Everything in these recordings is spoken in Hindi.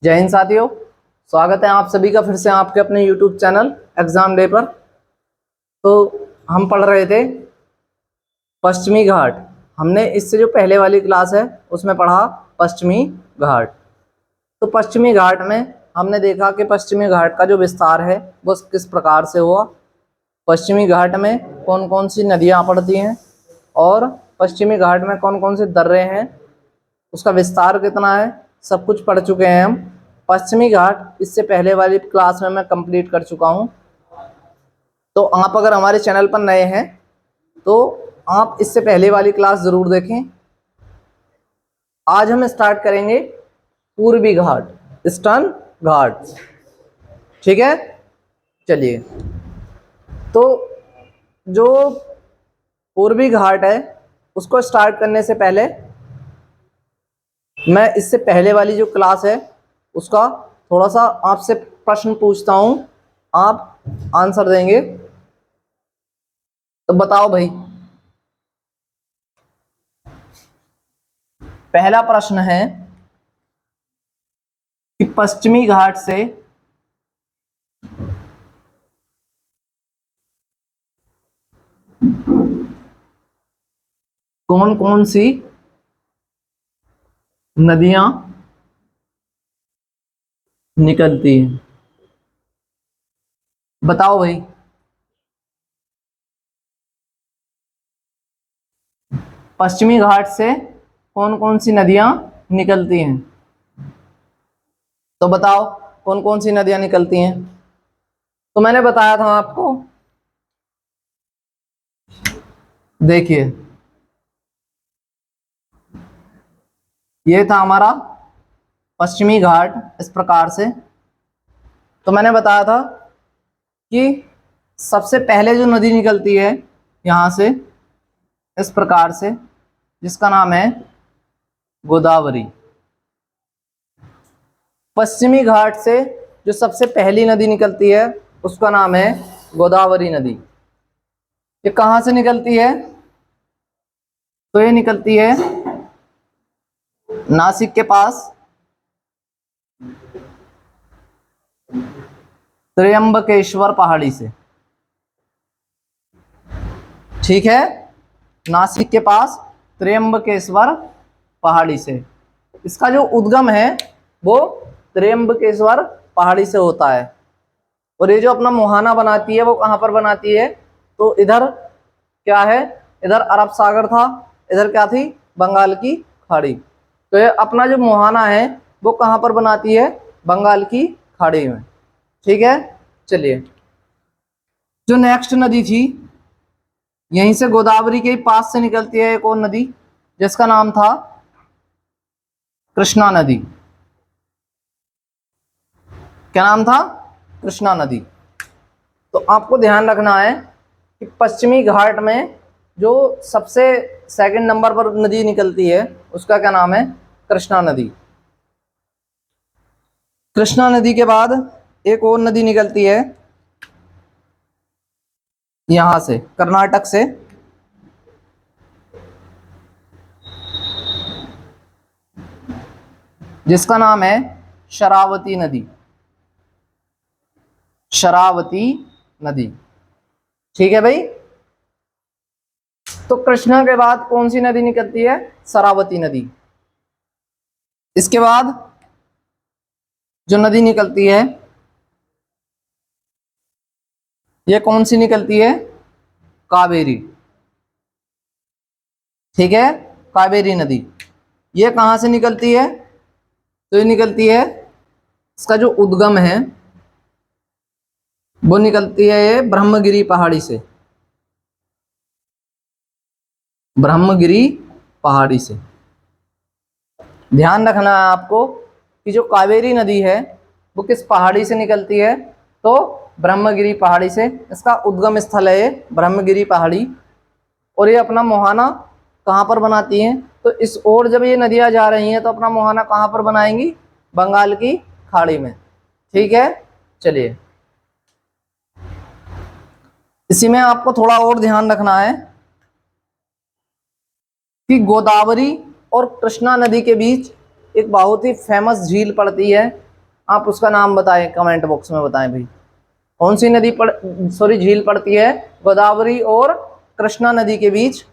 जय हिंद साथियों, स्वागत है आप सभी का फिर से आपके अपने YouTube चैनल एग्जाम डे पर। तो हम पढ़ रहे थे पश्चिमी घाट। हमने इससे जो पहले वाली क्लास है उसमें पढ़ा पश्चिमी घाट। तो पश्चिमी घाट में हमने देखा कि पश्चिमी घाट का जो विस्तार है वो किस प्रकार से हुआ, पश्चिमी घाट में कौन कौन सी नदियाँ पड़ती हैं और पश्चिमी घाट में कौन कौन से दर्रे हैं, उसका विस्तार कितना है, सब कुछ पढ़ चुके हैं हम। पश्चिमी घाट इससे पहले वाली क्लास में मैं कंप्लीट कर चुका हूं। तो आप अगर हमारे चैनल पर नए हैं तो आप इससे पहले वाली क्लास ज़रूर देखें। आज हम स्टार्ट करेंगे पूर्वी घाट, ईस्टर्न घाट। ठीक है, चलिए। तो जो पूर्वी घाट है उसको स्टार्ट करने से पहले मैं इससे पहले वाली जो क्लास है उसका थोड़ा सा आपसे प्रश्न पूछता हूं, आप आंसर देंगे। तो बताओ भाई, पहला प्रश्न है कि पश्चिमी घाट से कौन कौन सी नदियां निकलती हैं? बताओ भाई। पश्चिमी घाट से कौन कौन सी नदियां निकलती हैं? तो बताओ कौन कौन सी नदियां निकलती हैं। तो मैंने बताया था आपको, देखिए ये था हमारा पश्चिमी घाट इस प्रकार से। तो मैंने बताया था कि सबसे पहले जो नदी निकलती है यहाँ से इस प्रकार से, जिसका नाम है गोदावरी। पश्चिमी घाट से जो सबसे पहली नदी निकलती है उसका नाम है गोदावरी नदी। ये कहाँ से निकलती है? तो ये निकलती है नासिक के पास त्र्यंबकेश्वर पहाड़ी से। ठीक है, नासिक के पास त्र्यंबकेश्वर पहाड़ी से। इसका जो उद्गम है वो त्र्यंबकेश्वर पहाड़ी से होता है। और ये जो अपना मुहाना बनाती है वो कहाँ पर बनाती है? तो इधर क्या है, इधर अरब सागर था, इधर क्या थी, बंगाल की खाड़ी। तो ये अपना जो मुहाना है वो कहाँ पर बनाती है? बंगाल की खाड़ी में। ठीक है, चलिए। जो नेक्स्ट नदी थी यहीं से गोदावरी के पास से निकलती है एक और नदी जिसका नाम था कृष्णा नदी। क्या नाम था? कृष्णा नदी। तो आपको ध्यान रखना है कि पश्चिमी घाट में जो सबसे सेकंड नंबर पर नदी निकलती है उसका क्या नाम है? कृष्णा नदी। कृष्णा नदी के बाद एक और नदी निकलती है यहां से, कर्नाटक से, जिसका नाम है शरावती नदी। शरावती नदी। ठीक है भाई। तो कृष्णा के बाद कौन सी नदी निकलती है? शरावती नदी। इसके बाद जो नदी निकलती है ये कौन सी निकलती है? कावेरी। ठीक है, कावेरी नदी। ये कहां से निकलती है? तो ये निकलती है, इसका जो उद्गम है वो निकलती है ये ब्रह्मगिरी पहाड़ी से। ब्रह्मगिरी पहाड़ी से। ध्यान रखना है आपको कि जो कावेरी नदी है वो किस पहाड़ी से निकलती है? तो ब्रह्मगिरी पहाड़ी से। इसका उद्गम स्थल है ये ब्रह्मगिरी पहाड़ी। और ये अपना मुहाना कहाँ पर बनाती हैं? तो इस ओर जब ये नदियाँ जा रही हैं तो अपना मुहाना कहाँ पर बनाएंगी? बंगाल की खाड़ी में। ठीक है, चलिए। इसी में आपको थोड़ा और ध्यान रखना है कि गोदावरी और कृष्णा नदी के बीच एक बहुत ही फेमस झील पड़ती है आप उसका नाम बताएं, कमेंट बॉक्स में बताएं भाई। कौन सी नदी झील पड़ती है गोदावरी और कृष्णा नदी के बीच,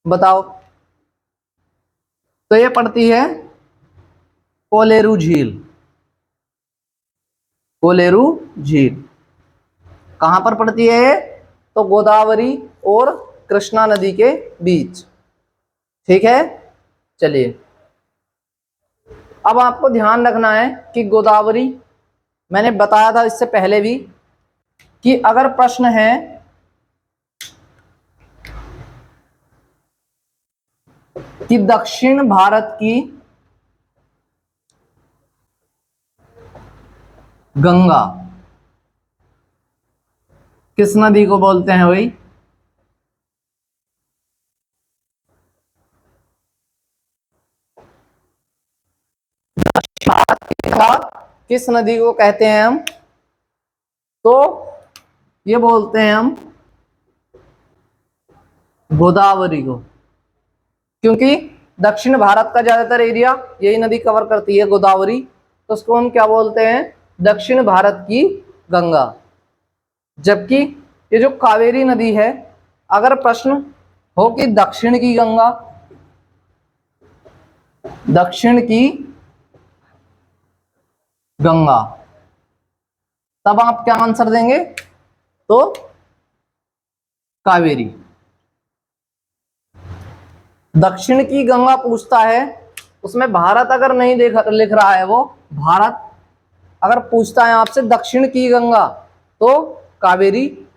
बताओ। तो ये पड़ती है कोलेरू झील। कोलेरू झील कहां पर पड़ती है? तो गोदावरी और कृष्णा नदी के बीच। ठीक है, चलिए अब आपको ध्यान रखना है कि गोदावरी, मैंने बताया था इससे पहले भी कि अगर प्रश्न है कि दक्षिण भारत की गंगा किस नदी को बोलते हैं भाई? किस नदी को कहते हैं हम? तो ये बोलते हैं हम गोदावरी को, क्योंकि दक्षिण भारत का ज्यादातर एरिया यही नदी कवर करती है, गोदावरी। तो उसको हम क्या बोलते हैं? दक्षिण भारत की गंगा। जबकि ये जो कावेरी नदी है, अगर प्रश्न हो कि दक्षिण की गंगा, दक्षिण की गंगा, तब आप क्या आंसर देंगे? तो कावेरी। दक्षिण की गंगा पूछता है, उसमें भारत अगर नहीं लिख रहा है, वो भारत अगर पूछता है आपसे दक्षिण की गंगा तो कावेरी,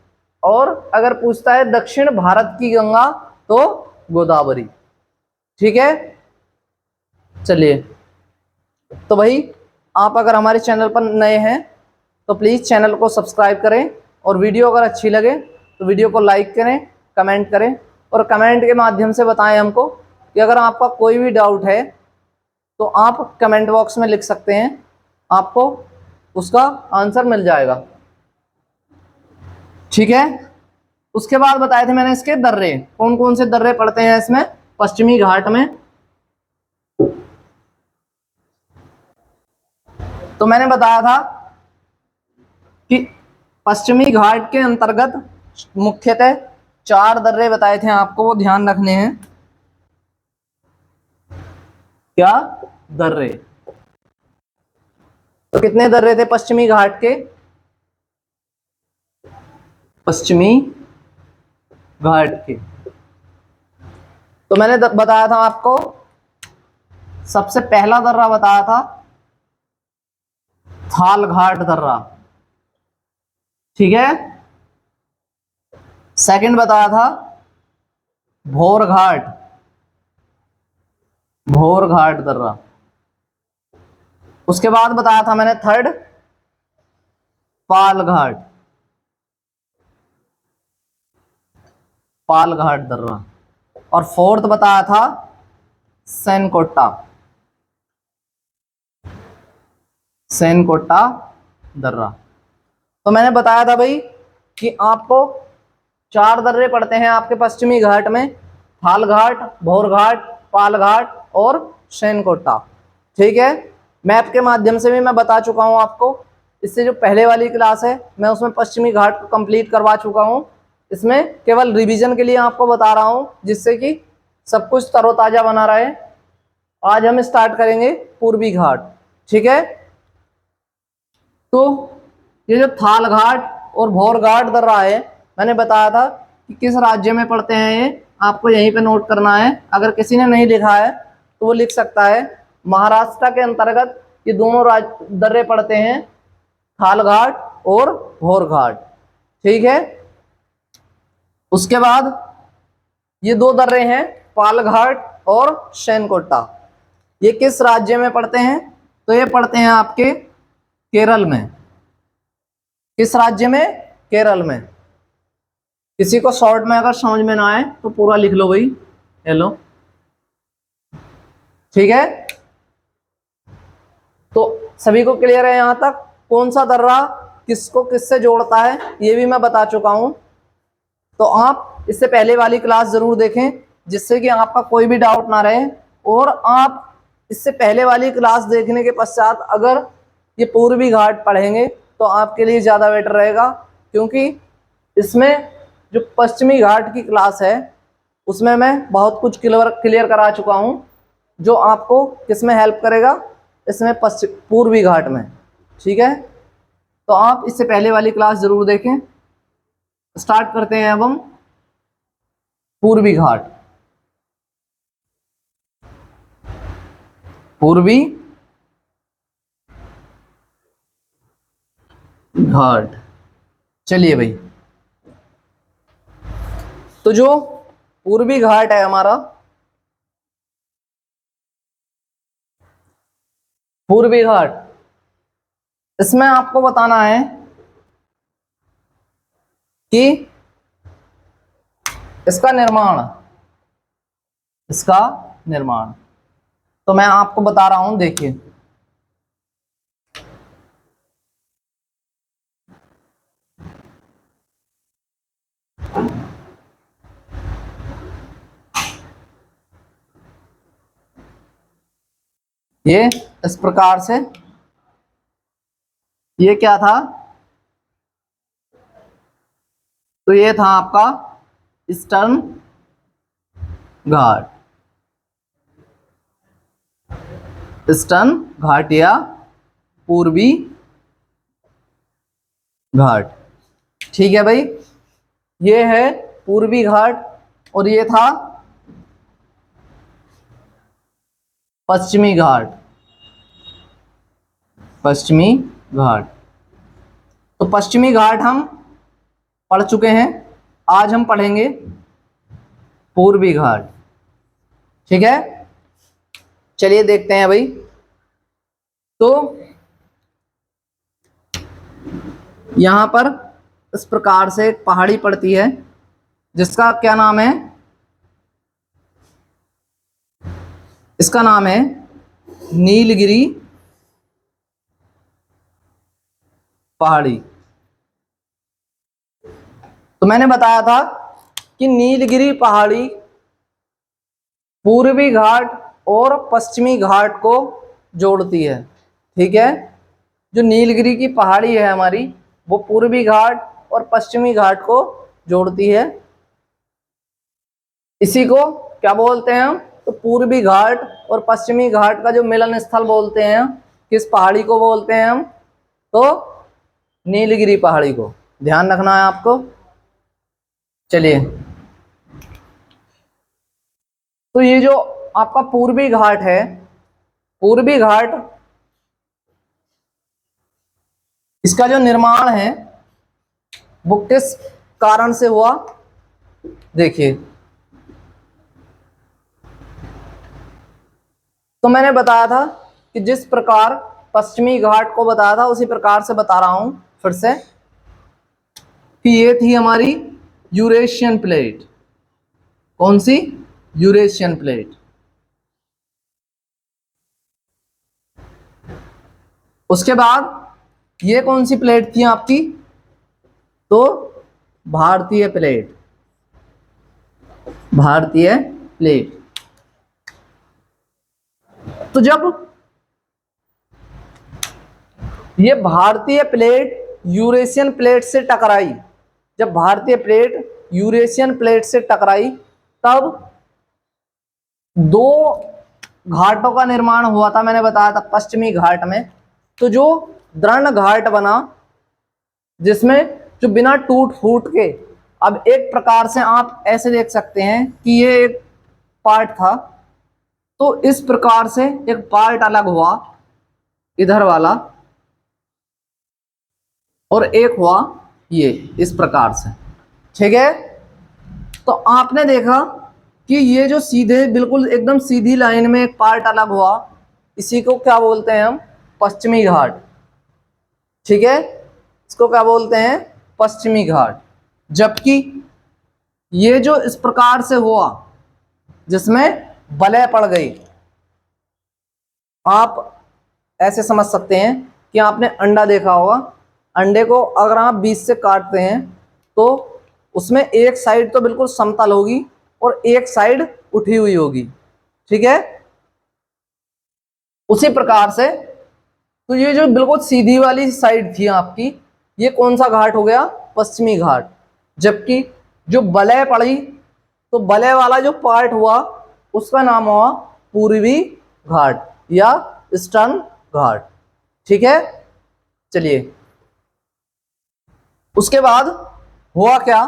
और अगर पूछता है दक्षिण भारत की गंगा तो गोदावरी। ठीक है, चलिए। तो भाई आप अगर हमारे चैनल पर नए हैं तो प्लीज़ चैनल को सब्सक्राइब करें, और वीडियो अगर अच्छी लगे तो वीडियो को लाइक करें, कमेंट करें, और कमेंट के माध्यम से बताएं हमको कि अगर आपका कोई भी डाउट है तो आप कमेंट बॉक्स में लिख सकते हैं, आपको उसका आंसर मिल जाएगा। ठीक है, उसके बाद बताए थे मैंने इसके दर्रे, कौन कौन से दर्रे पड़ते हैं इसमें पश्चिमी घाट में। तो मैंने बताया था कि पश्चिमी घाट के अंतर्गत मुख्यतः 4 दर्रे बताए थे आपको, वो ध्यान रखने हैं। क्या दर्रे? तो कितने दर्रे थे पश्चिमी घाट के? पश्चिमी घाट के तो मैंने बताया था आपको, सबसे पहला दर्रा बताया था थाल घाट दर्रा। ठीक है, सेकंड बताया था भोर घाट, भोर घाट दर्रा। उसके बाद बताया था मैंने थर्ड पाल घाट, पाल घाट दर्रा। और फोर्थ बताया था सैनकोटा, सैनकोटा दर्रा। तो मैंने बताया था भाई कि आपको 4 दर्रे पड़ते हैं आपके पश्चिमी घाट में, थाल घाट, भोर घाट, पाल घाट और सैनकोटा। ठीक है, मैप के माध्यम से भी मैं बता चुका हूं आपको। इससे जो पहले वाली क्लास है मैं उसमें पश्चिमी घाट को कंप्लीट करवा चुका हूं, इसमें केवल रिवीजन के लिए आपको बता रहा हूं, जिससे कि सब कुछ तरोताजा बना रहे। आज हम स्टार्ट करेंगे पूर्वी घाट। ठीक है, तो ये जो थाल घाट और भोर घाट दर्रा है, मैंने बताया था कि किस राज्य में पड़ते हैं, ये आपको यहीं पे नोट करना है। अगर किसी ने नहीं लिखा है तो वो लिख सकता है। महाराष्ट्र के अंतर्गत ये दोनों दर्रे पड़ते हैं, थाल घाट और भोर घाट। ठीक है, उसके बाद ये 2 दर्रे हैं पाल घाट और सैनकोटा, ये किस राज्य में पड़ते हैं? तो ये पड़ते हैं आपके केरल में। किस राज्य में? केरल में। किसी को शॉर्ट में अगर समझ में ना आए तो पूरा लिख लो भाई, हेलो। ठीक है, तो सभी को क्लियर है यहां तक? कौन सा दर्रा किसको किससे जोड़ता है ये भी मैं बता चुका हूं। तो आप इससे पहले वाली क्लास जरूर देखें, जिससे कि आपका कोई भी डाउट ना रहे। और आप इससे पहले वाली क्लास देखने के पश्चात अगर ये पूर्वी घाट पढ़ेंगे तो आपके लिए ज़्यादा बेटर रहेगा, क्योंकि इसमें जो पश्चिमी घाट की क्लास है उसमें मैं बहुत कुछ क्लियर करा चुका हूँ, जो आपको किसमें हेल्प करेगा, इसमें पूर्वी घाट में। ठीक है, तो आप इससे पहले वाली क्लास जरूर देखें। स्टार्ट करते हैं अब हम पूर्वी घाट। पूर्वी घाट, चलिए भाई। तो जो पूर्वी घाट है हमारा, पूर्वी घाट, इसमें आपको बताना है कि इसका निर्माण तो मैं आपको बता रहा हूं, देखिए। ये इस प्रकार से, ये क्या था, तो ये था आपका ईस्टर्न घाट, ईस्टर्न घाट या पूर्वी घाट। ठीक है भाई, ये है पूर्वी घाट और ये था पश्चिमी घाट, पश्चिमी घाट। तो पश्चिमी घाट हम पढ़ चुके हैं, आज हम पढ़ेंगे पूर्वी घाट। ठीक है, चलिए देखते हैं भाई। तो यहां पर इस प्रकार से एक पहाड़ी पड़ती है जिसका क्या नाम है, इसका नाम है नीलगिरी पहाड़ी। तो मैंने बताया था कि नीलगिरी पहाड़ी पूर्वी घाट और पश्चिमी घाट को जोड़ती है। ठीक है, जो नीलगिरी की पहाड़ी है हमारी, वो पूर्वी घाट और पश्चिमी घाट को जोड़ती है। इसी को क्या बोलते हैं हम, तो पूर्वी घाट और पश्चिमी घाट का जो मिलन स्थल बोलते हैं, किस पहाड़ी को बोलते हैं हम, तो नीलगिरी पहाड़ी को। ध्यान रखना है आपको। चलिए, तो ये जो आपका पूर्वी घाट है, पूर्वी घाट, इसका जो निर्माण है वो किस कारण से हुआ, देखिए। तो मैंने बताया था कि जिस प्रकार पश्चिमी घाट को बताया था उसी प्रकार से बता रहा हूं फिर से, कि ये थी हमारी यूरेशियन प्लेट। कौन सी, यूरेशियन प्लेट। उसके बाद ये कौन सी प्लेट थी आपकी, तो भारतीय प्लेट, भारतीय प्लेट। तो जब ये भारतीय प्लेट यूरेशियन प्लेट से टकराई, जब भारतीय प्लेट यूरेशियन प्लेट से टकराई, तब दो घाटों का निर्माण हुआ था। मैंने बताया था पश्चिमी घाट में, तो जो द्रोण घाट बना, जिसमें जो बिना टूट फूट के, अब एक प्रकार से आप ऐसे देख सकते हैं कि ये एक पार्ट था, तो इस प्रकार से एक पार्ट अलग हुआ इधर वाला, और एक हुआ ये इस प्रकार से। ठीक है, तो आपने देखा कि ये जो सीधे बिल्कुल एकदम सीधी लाइन में एक पार्ट अलग हुआ, इसी को क्या बोलते हैं हम, पश्चिमी घाट। ठीक है, इसको क्या बोलते हैं, पश्चिमी घाट। जबकि ये जो इस प्रकार से हुआ, जिसमें बलय पड़ गई, आप ऐसे समझ सकते हैं कि आपने अंडा देखा होगा, अंडे को अगर आप बीच से काटते हैं तो उसमें एक साइड तो बिल्कुल समतल होगी और एक साइड उठी हुई होगी। ठीक है, उसी प्रकार से तो ये जो बिल्कुल सीधी वाली साइड थी आपकी, ये कौन सा घाट हो गया? पश्चिमी घाट। जबकि जो वलय पड़ी, तो वलय वाला जो पार्ट हुआ उसका नाम हुआ पूर्वी घाट या ईस्टर्न घाट। ठीक है, चलिए उसके बाद हुआ क्या?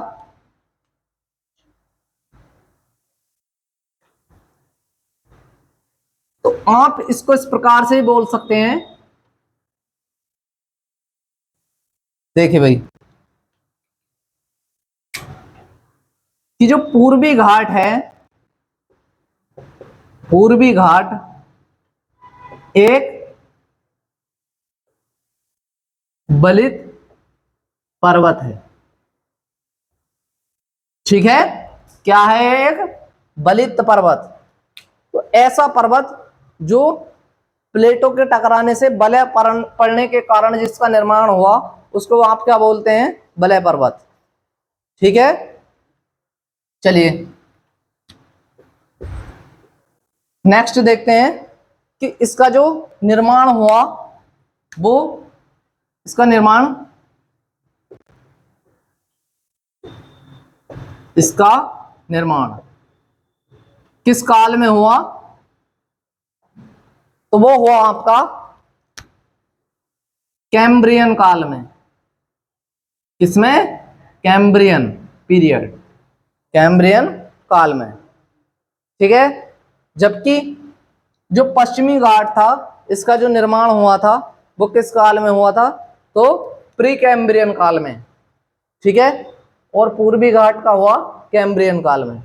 तो आप इसको इस प्रकार से ही बोल सकते हैं, देखिए भाई, कि जो पूर्वी घाट है, पूर्वी घाट एक बलित पर्वत है। ठीक है, क्या है? एक बलित पर्वत। तो ऐसा पर्वत जो प्लेटों के टकराने से वलय पड़ने के कारण जिसका निर्माण हुआ, उसको आप क्या बोलते हैं? वलय पर्वत। ठीक है, चलिए नेक्स्ट देखते हैं कि इसका जो निर्माण हुआ, वो इसका निर्माण, इसका निर्माण किस काल में हुआ? तो वो हुआ आपका कैम्ब्रियन काल में। किसमें? कैम्ब्रियन पीरियड, कैम्ब्रियन काल में। ठीक है, जबकि जो पश्चिमी घाट था, इसका जो निर्माण हुआ था वो किस काल में हुआ था? तो प्री कैम्ब्रियन काल में। ठीक है, और पूर्वी घाट का हुआ कैम्ब्रियन काल में।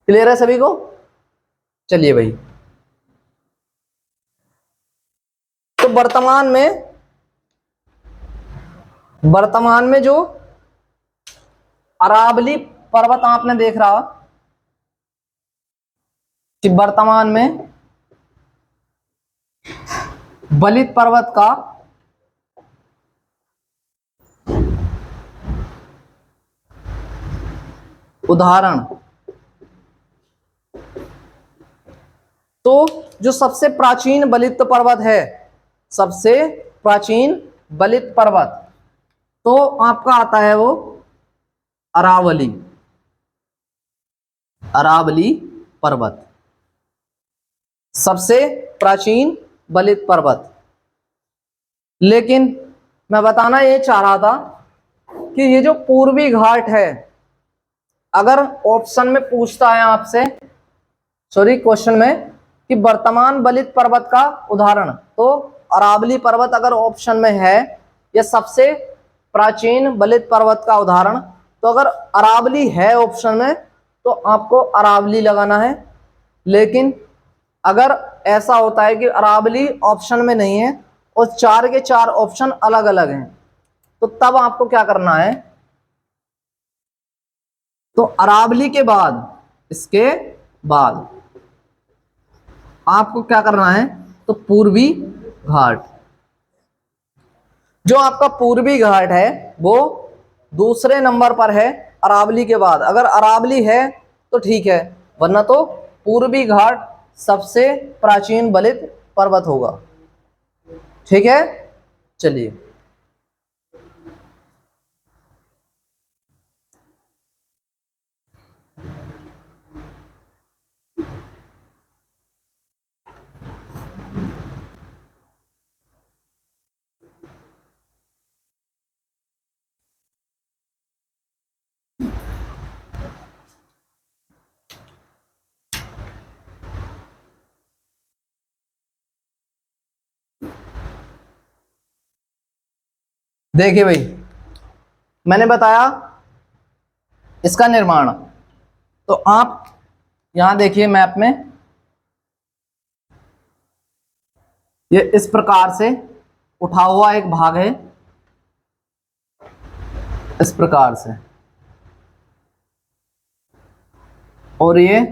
क्लियर है सभी को? चलिए भाई, तो वर्तमान में जो अरावली पर्वत आपने देख रहा कि वर्तमान में बलित पर्वत का उदाहरण, तो जो सबसे प्राचीन बलित पर्वत है, सबसे प्राचीन बलित पर्वत, तो आपका आता है वो अरावली, अरावली पर्वत, सबसे प्राचीन बलित पर्वत। लेकिन मैं बताना ये चाह रहा था कि ये जो पूर्वी घाट है, अगर ऑप्शन में पूछता है आपसे, सॉरी क्वेश्चन में, कि वर्तमान बलित पर्वत का उदाहरण, तो अरावली पर्वत अगर ऑप्शन में है, या सबसे प्राचीन बलित पर्वत का उदाहरण, तो अगर अरावली है ऑप्शन में तो आपको अरावली लगाना है। लेकिन अगर ऐसा होता है कि अरावली ऑप्शन में नहीं है और चार के चार ऑप्शन अलग अलग हैं, तो तब आपको क्या करना है? तो अरावली के बाद, इसके बाद आपको क्या करना है? तो पूर्वी घाट, जो आपका पूर्वी घाट है वो दूसरे नंबर पर है अरावली के बाद। अगर अरावली है तो ठीक है, वरना तो पूर्वी घाट सबसे प्राचीन बलित पर्वत होगा। ठीक है, चलिए देखिए भाई, मैंने बताया इसका निर्माण, तो आप यहां देखिए मैप में, ये इस प्रकार से उठा हुआ एक भाग है, इस प्रकार से, और ये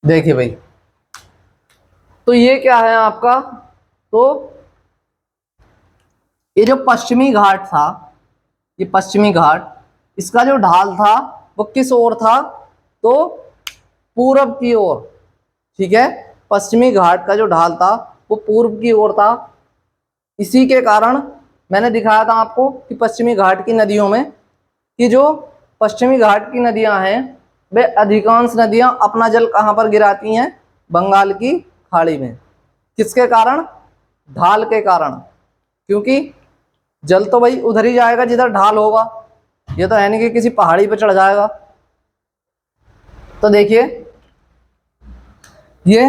देखिए भाई, तो ये क्या है आपका? तो ये जो पश्चिमी घाट था, ये पश्चिमी घाट, इसका जो ढाल था वो किस ओर था? तो पूरब की ओर। ठीक है, पश्चिमी घाट का जो ढाल था वो पूर्व की ओर था। इसी के कारण मैंने दिखाया था आपको कि पश्चिमी घाट की नदियों में, कि जो पश्चिमी घाट की नदियां हैं वे अधिकांश नदियां अपना जल कहाँ पर गिराती हैं? बंगाल की खाड़ी में। किसके कारण? ढाल के कारण। क्योंकि जल तो भाई उधर ही जाएगा जिधर ढाल होगा, ये तो है नहीं कि किसी पहाड़ी पे चढ़ जाएगा। तो देखिए ये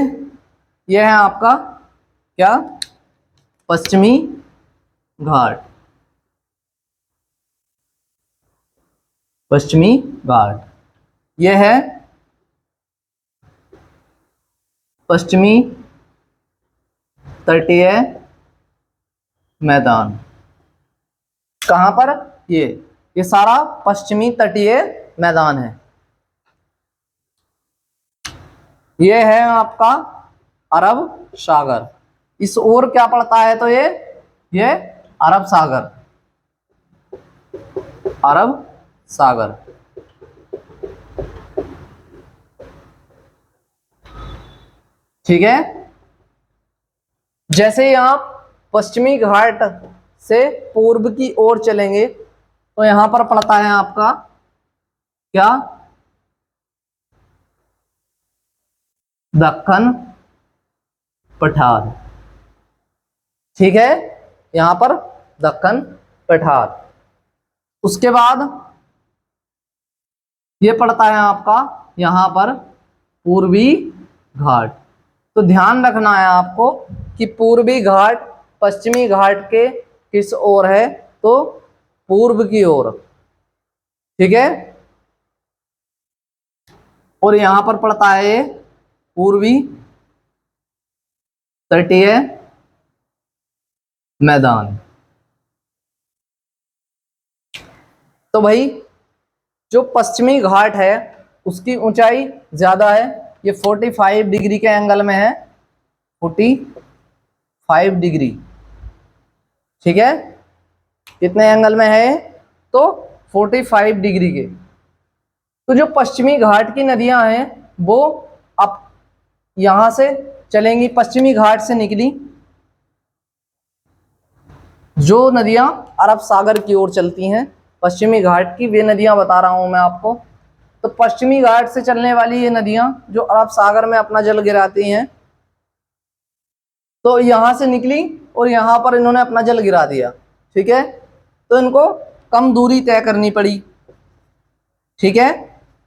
है आपका क्या? पश्चिमी घाट। पश्चिमी घाट ये है पश्चिमी तटीय मैदान। कहां पर? ये सारा पश्चिमी तटीय मैदान है। ये है आपका अरब सागर। इस ओर क्या पड़ता है? तो ये अरब सागर। अरब सागर। ठीक है, जैसे ही आप पश्चिमी घाट से पूर्व की ओर चलेंगे तो यहां पर पड़ता है आपका क्या? दक्कन पठार। ठीक है, यहां पर दक्कन पठार। उसके बाद ये पड़ता है आपका यहां पर पूर्वी घाट। तो ध्यान रखना है आपको कि पूर्वी घाट पश्चिमी घाट के किस ओर है? तो पूर्व की ओर। ठीक है, और यहां पर पड़ता है ये पूर्वी तटीय मैदान। तो भाई जो पश्चिमी घाट है उसकी ऊंचाई ज्यादा है, ये 45 डिग्री के एंगल में है। 45 डिग्री। ठीक है, कितने एंगल में है? तो 45 डिग्री के। तो जो पश्चिमी घाट की नदियां हैं वो अब यहां से चलेंगी, पश्चिमी घाट से निकली जो नदियां अरब सागर की ओर चलती हैं, पश्चिमी घाट की वे नदियां बता रहा हूं मैं आपको। तो पश्चिमी घाट से चलने वाली ये नदियां जो अरब सागर में अपना जल गिराती हैं, तो यहां से निकली और यहां पर इन्होंने अपना जल गिरा दिया। ठीक है, तो इनको कम दूरी तय करनी पड़ी। ठीक है,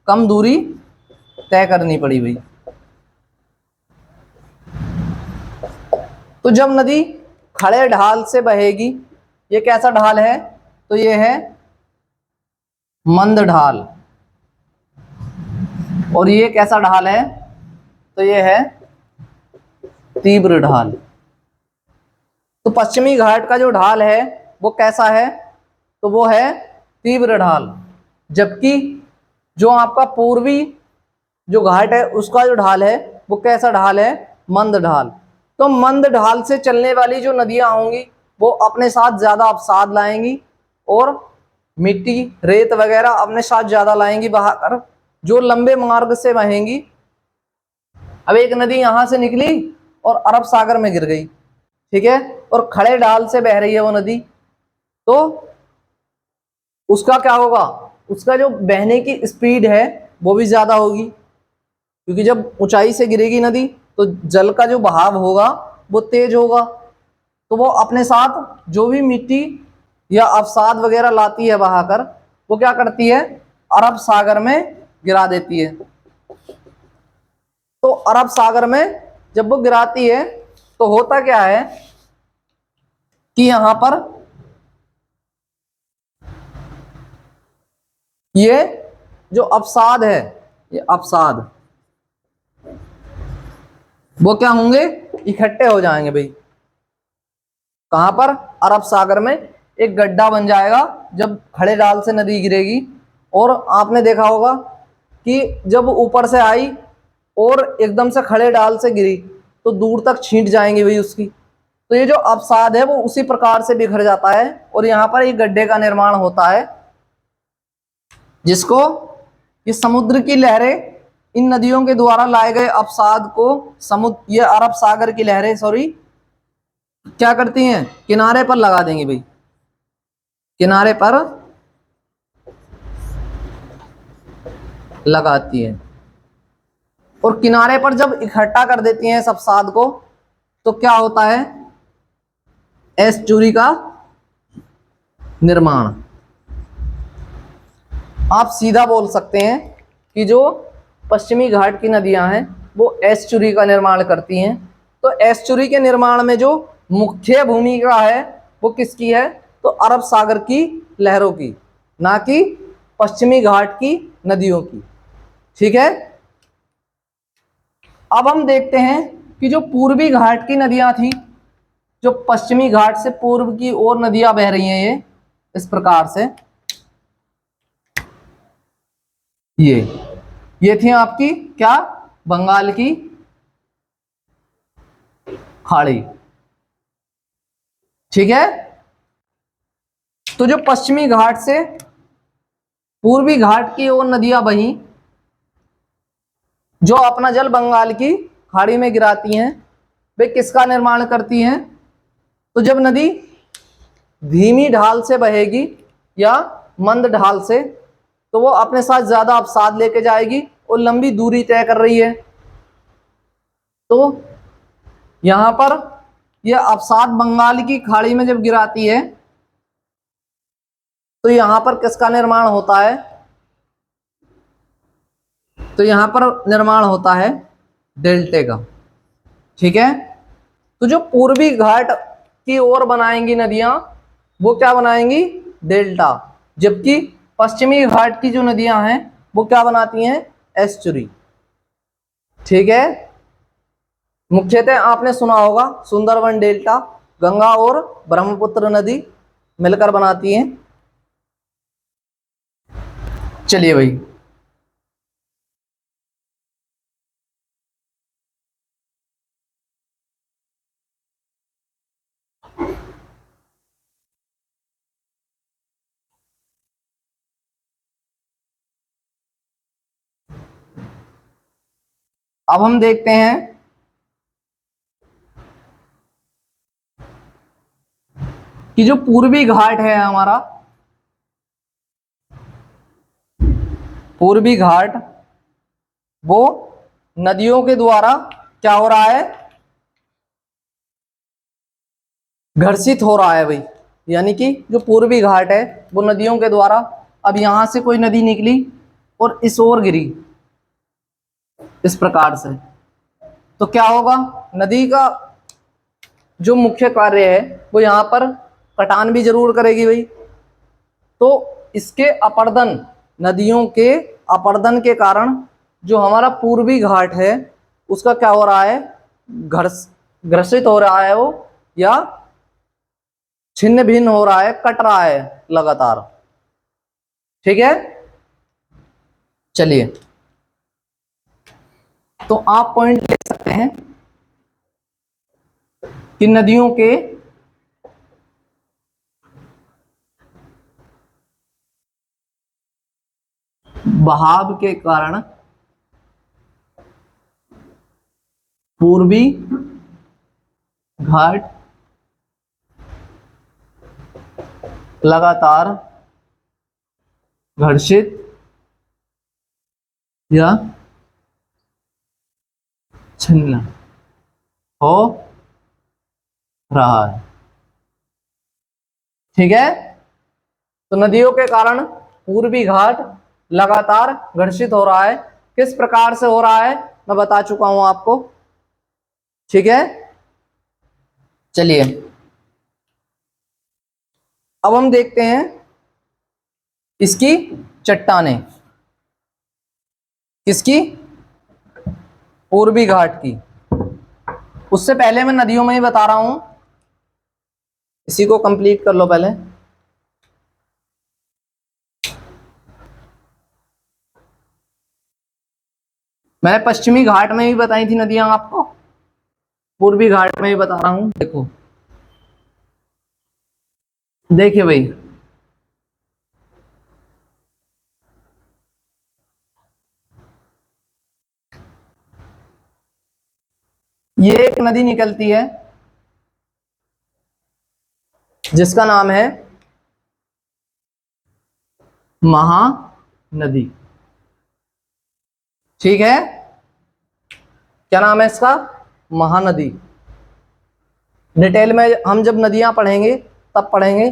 कम दूरी तय करनी पड़ी भाई। तो जब नदी खड़े ढाल से बहेगी, ये कैसा ढाल है? तो ये है मंद ढाल। और ये कैसा ढाल है? तो ये है तीव्र ढाल। तो पश्चिमी घाट का जो ढाल है वो कैसा है? तो वो है तीव्र ढाल। जबकि जो आपका पूर्वी जो घाट है उसका जो ढाल है वो कैसा ढाल है? मंद ढाल। तो मंद ढाल से चलने वाली जो नदियां होंगी वो अपने साथ ज्यादा अवसाद लाएंगी और मिट्टी रेत वगैरह अपने साथ ज्यादा लाएंगी बहाकर, जो लंबे मार्ग से बहेंगी। अब एक नदी यहां से निकली और अरब सागर में गिर गई। ठीक है, और खड़े ढाल से बह रही है वो नदी, तो उसका क्या होगा? उसका जो बहने की स्पीड है वो भी ज्यादा होगी, क्योंकि जब ऊंचाई से गिरेगी नदी तो जल का जो बहाव होगा वो तेज होगा। तो वो अपने साथ जो भी मिट्टी या अवसाद वगैरह लाती है बहाकर, वो क्या करती है? अरब सागर में गिरा देती है। तो अरब सागर में जब वो गिराती है तो होता क्या है कि यहां पर ये जो अवसाद है, ये अवसाद वो क्या होंगे? इकट्ठे हो जाएंगे भाई। कहां पर? अरब सागर में एक गड्ढा बन जाएगा जब खड़े ढाल से नदी गिरेगी। और आपने देखा होगा कि जब ऊपर से आई और एकदम से खड़े ढाल से गिरी तो दूर तक छींट जाएंगी भाई उसकी। तो ये जो अवसाद है वो उसी प्रकार से बिखर जाता है और यहाँ पर एक गड्ढे का निर्माण होता है, जिसको ये समुद्र की लहरें इन नदियों के द्वारा लाए गए अवसाद को समुद्र, ये अरब सागर की लहरें सॉरी क्या करती हैं, किनारे पर लगा देंगी भाई, किनारे पर लगाती हैं और किनारे पर जब इकट्ठा कर देती हैं इस अवसाद को तो क्या होता है, एस्चुरी का निर्माण। आप सीधा बोल सकते हैं कि जो पश्चिमी घाट की नदियां हैं वो एस्चुरी का निर्माण करती हैं। तो एस्चुरी के निर्माण में जो मुख्य भूमिका है वो किसकी है, तो अरब सागर की लहरों की, ना कि पश्चिमी घाट की नदियों की। ठीक है, अब हम देखते हैं कि जो पूर्वी घाट की नदियां थी, जो पश्चिमी घाट से पूर्व की ओर नदियां बह रही हैं, ये इस प्रकार से ये थी आपकी क्या, बंगाल की खाड़ी। ठीक है, तो जो पश्चिमी घाट से पूर्वी घाट की ओर नदियां बही, जो अपना जल बंगाल की खाड़ी में गिराती हैं, वे किसका निर्माण करती हैं, तो जब नदी धीमी ढाल से बहेगी या मंद ढाल से तो वो अपने साथ ज्यादा अवसाद लेके जाएगी और लंबी दूरी तय कर रही है, तो यहां पर यह अवसाद बंगाल की खाड़ी में जब गिराती है तो यहां पर किसका निर्माण होता है, तो यहां पर निर्माण होता है डेल्टे का। ठीक है, तो जो पूर्वी घाट की ओर बनाएंगी नदियां वो क्या बनाएंगी, डेल्टा, जबकि पश्चिमी घाट की जो नदियां हैं वो क्या बनाती हैं, एस्चुरी। ठीक है, मुख्यतः आपने सुना होगा सुंदरबन डेल्टा, गंगा और ब्रह्मपुत्र नदी मिलकर बनाती हैं। चलिए भाई, अब हम देखते हैं कि जो पूर्वी घाट है हमारा, पूर्वी घाट वो नदियों के द्वारा क्या हो रहा है, घर्षित हो रहा है भाई। यानी कि जो पूर्वी घाट है वो नदियों के द्वारा, अब यहां से कोई नदी निकली और इस ओर गिरी इस प्रकार से, तो क्या होगा, नदी का जो मुख्य कार्य है वो यहाँ पर कटान भी जरूर करेगी भाई। तो इसके अपर्दन, नदियों के अपर्दन के कारण जो हमारा पूर्वी घाट है उसका क्या हो रहा है, घर्षित हो रहा है वो, या छिन्न भिन्न हो रहा है, कट रहा है लगातार। ठीक है, चलिए, तो आप पॉइंट ले सकते हैं कि नदियों के बहाव के कारण पूर्वी घाट लगातार घर्षित या छिन्न हो रहा है। ठीक है, तो नदियों के कारण पूर्वी घाट लगातार घर्षित हो रहा है। किस प्रकार से हो रहा है मैं बता चुका हूं आपको। ठीक है, चलिए अब हम देखते हैं इसकी चट्टानें, किसकी, पूर्वी घाट की। उससे पहले मैं नदियों में ही बता रहा हूं, इसी को कंप्लीट कर लो पहले। मैंने पश्चिमी घाट में भी बताई थी नदियां आपको, पूर्वी घाट में भी बता रहा हूं। देखो देखिए भाई, ये एक नदी निकलती है जिसका नाम है महानदी। ठीक है, क्या नाम है इसका? महानदी। डिटेल में हम जब नदियां पढ़ेंगे तब पढ़ेंगे,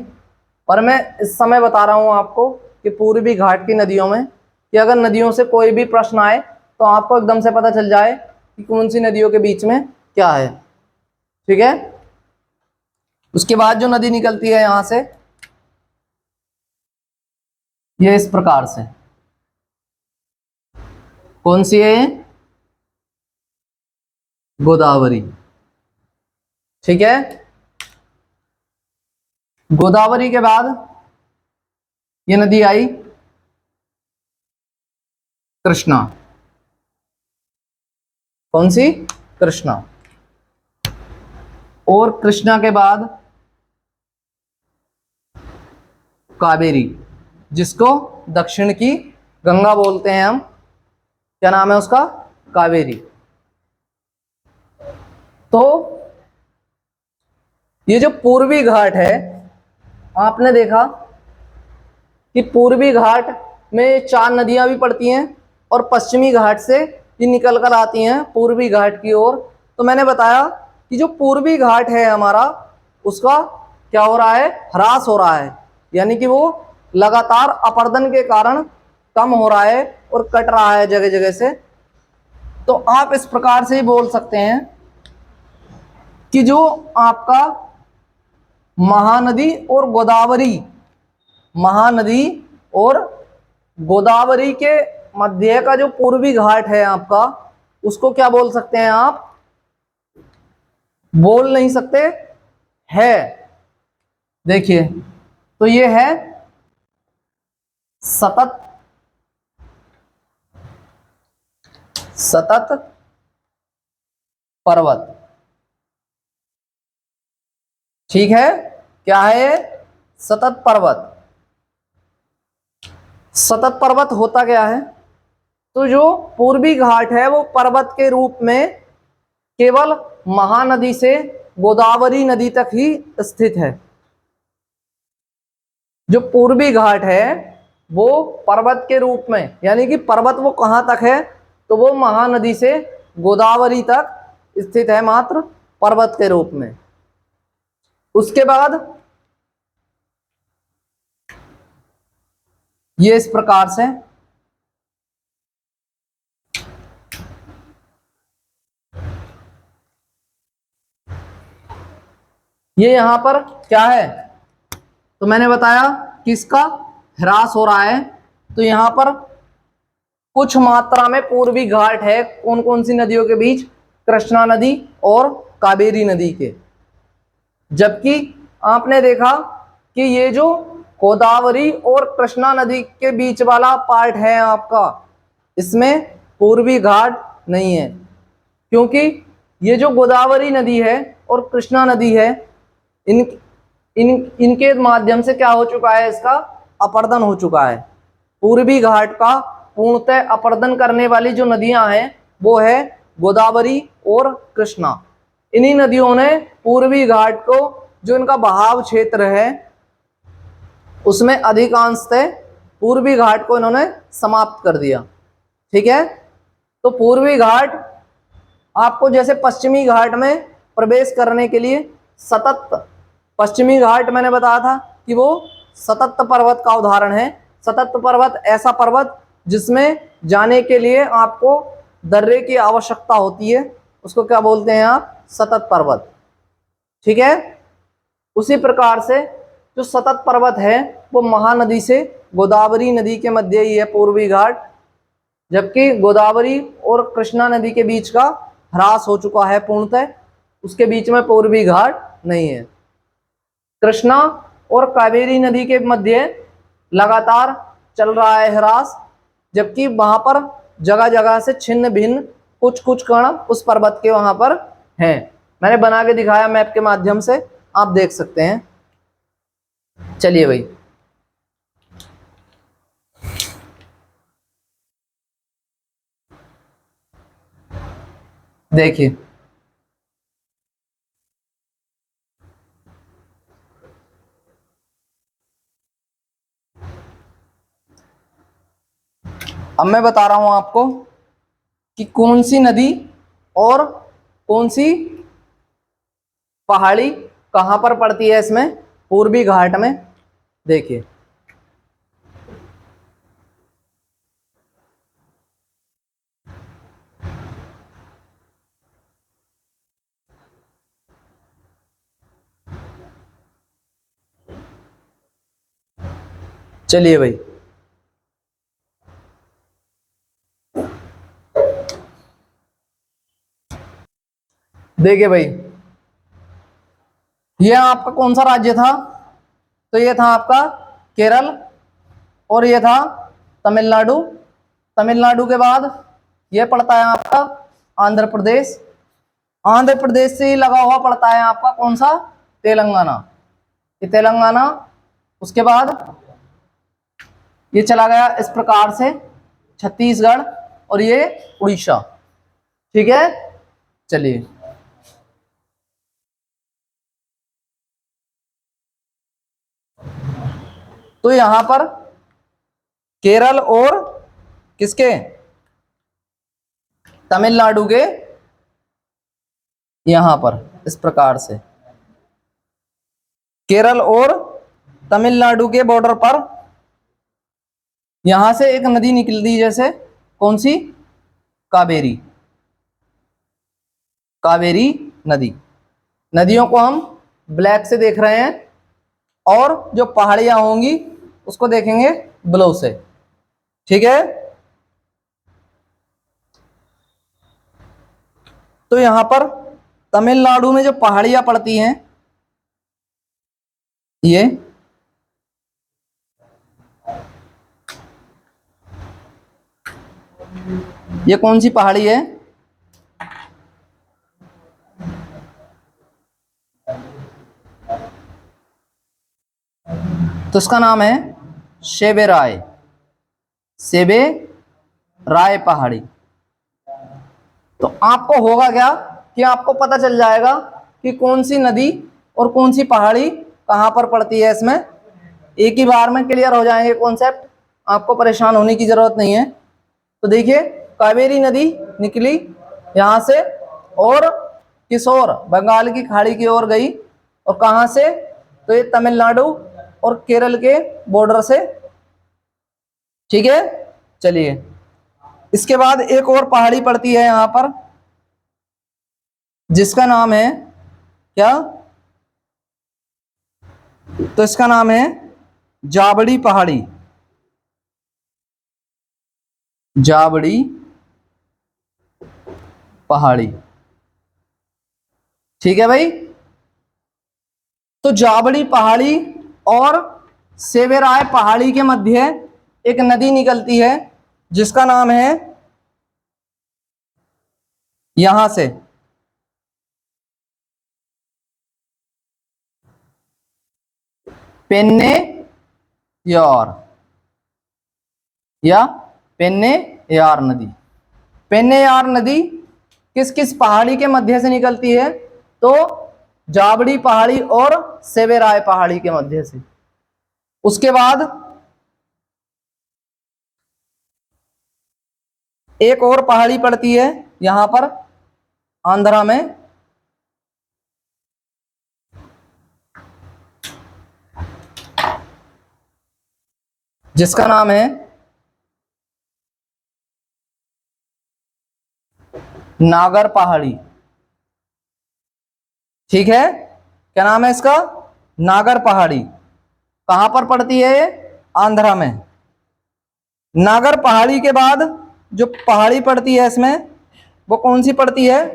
पर मैं इस समय बता रहा हूं आपको कि पूर्वी घाट की नदियों में, कि अगर नदियों से कोई भी प्रश्न आए तो आपको एकदम से पता चल जाए कि कौन सी नदियों के बीच में क्या है। ठीक है, उसके बाद जो नदी निकलती है यहां से, ये इस प्रकार से, कौन सी है ये? गोदावरी। ठीक है, गोदावरी के बाद ये नदी आई कृष्णा। कौन सी? कृष्णा। और कृष्णा के बाद कावेरी, जिसको दक्षिण की गंगा बोलते हैं हम। क्या नाम है उसका? कावेरी। तो ये जो पूर्वी घाट है, आपने देखा कि पूर्वी घाट में 4 नदियां भी पड़ती हैं और पश्चिमी घाट से ये निकल कर आती हैं पूर्वी घाट की ओर। तो मैंने बताया कि जो पूर्वी घाट है हमारा, उसका क्या हो रहा है? ह्रास हो रहा है, यानी कि वो लगातार अपरदन के कारण कम हो रहा है और कट रहा है जगह जगह से। तो आप इस प्रकार से ही बोल सकते हैं कि जो आपका महानदी और गोदावरी, महानदी और गोदावरी के मध्य का जो पूर्वी घाट है आपका, उसको क्या बोल सकते हैं आप? बोल नहीं सकते है। देखिए, तो ये है सतत सतत पर्वत। ठीक है, क्या है ये? सतत पर्वत। सतत पर्वत होता क्या है? तो जो पूर्वी घाट है वो पर्वत के रूप में केवल महानदी से गोदावरी नदी तक ही स्थित है। जो पूर्वी घाट है वो पर्वत के रूप में, यानी कि पर्वत वो कहां तक है? तो वो महानदी से गोदावरी तक स्थित है, मात्र पर्वत के रूप में। उसके बाद ये इस प्रकार से, ये यहां पर क्या है? तो मैंने बताया कि इसका ह्रास हो रहा है। तो यहां पर कुछ मात्रा में पूर्वी घाट है, कौन कौन सी नदियों के बीच? कृष्णा नदी और कावेरी नदी के। जबकि आपने देखा कि ये जो गोदावरी और कृष्णा नदी के बीच वाला पार्ट है आपका, इसमें पूर्वी घाट नहीं है, क्योंकि ये जो गोदावरी नदी है और कृष्णा नदी है, इन इन इनके माध्यम से क्या हो चुका है? इसका अपरदन हो चुका है। पूर्वी घाट का पूर्णतः अपरदन करने वाली जो नदियां हैं वो है गोदावरी और कृष्णा। इन्हीं नदियों ने पूर्वी घाट को, जो इनका बहाव क्षेत्र है, उसमें अधिकांशतः पूर्वी घाट को इन्होंने समाप्त कर दिया। ठीक है, तो पूर्वी घाट आपको जैसे पश्चिमी घाट में प्रवेश करने के लिए सतत, पश्चिमी घाट मैंने बताया था कि वो सतत पर्वत का उदाहरण है। सतत पर्वत ऐसा पर्वत जिसमें जाने के लिए आपको दर्रे की आवश्यकता होती है, उसको क्या बोलते हैं आप? सतत पर्वत। ठीक है, उसी प्रकार से जो सतत पर्वत है वो महानदी से गोदावरी नदी के मध्य ही है पूर्वी घाट, जबकि गोदावरी और कृष्णा नदी के बीच का ह्रास हो चुका है पूर्णतः, उसके बीच में पूर्वी घाट नहीं है। कृष्णा और कावेरी नदी के मध्य लगातार चल रहा है ह्रास, जबकि वहां पर जगह जगह से छिन्न भिन्न कुछ कुछ कण उस पर्वत के वहां पर हैं। मैंने बना के दिखाया मैप के माध्यम से, आप देख सकते हैं। चलिए भाई, देखिए अब मैं बता रहा हूं आपको कि कौन सी नदी और कौन सी पहाड़ी कहां पर पड़ती है इसमें, पूर्वी घाट में। देखिए चलिए भाई, देखिए भाई, ये आपका कौन सा राज्य था, तो ये था आपका केरल, और ये था तमिलनाडु। तमिलनाडु के बाद ये पड़ता है आपका आंध्र प्रदेश। आंध्र प्रदेश से ही लगा हुआ पड़ता है आपका कौन सा, तेलंगाना। ये तेलंगाना, उसके बाद ये चला गया इस प्रकार से छत्तीसगढ़, और ये उड़ीसा। ठीक है, चलिए तो यहां पर केरल और किसके, तमिलनाडु के, यहां पर इस प्रकार से केरल और तमिलनाडु के बॉर्डर पर यहां से एक नदी निकलती है, जैसे कौन सी, कावेरी। कावेरी नदी। नदियों को हम ब्लैक से देख रहे हैं, और जो पहाड़ियां होंगी उसको देखेंगे ब्लू से। ठीक है, तो यहां पर तमिलनाडु में जो पहाड़ियां पड़ती हैं, ये कौन सी पहाड़ी है, तो इसका नाम है सेबेराय, सेबे राय पहाड़ी। तो आपको होगा क्या कि आपको पता चल जाएगा कि कौन सी नदी और कौन सी पहाड़ी कहां पर पड़ती है। इसमें एक ही बार में क्लियर हो जाएंगे कॉन्सेप्ट, आपको परेशान होने की जरूरत नहीं है। तो देखिए, कावेरी नदी निकली यहां से और किस ओर, बंगाल की खाड़ी की ओर गई, और कहां से, तो ये तमिलनाडु और केरल के बॉर्डर से। ठीक है, चलिए इसके बाद एक और पहाड़ी पड़ती है यहां पर, जिसका नाम है क्या, तो इसका नाम है जाबड़ी पहाड़ी। जाबड़ी पहाड़ी। ठीक है भाई, तो जाबड़ी पहाड़ी और सेवेराय पहाड़ी के मध्य एक नदी निकलती है, जिसका नाम है यहां से पेन्ने यार, या पेन्ने यार नदी। पेन्ने यार नदी किस किस पहाड़ी के मध्य से निकलती है, तो जाबड़ी पहाड़ी और सेवेराय पहाड़ी के मध्य से। उसके बाद एक और पहाड़ी पड़ती है यहां पर आंध्रा में, जिसका नाम है नागर पहाड़ी। ठीक है, क्या नाम है इसका, नागर पहाड़ी। कहां पर पड़ती है ये, आंध्रा में। नागर पहाड़ी के बाद जो पहाड़ी पड़ती है इसमें, वो कौन सी पड़ती है,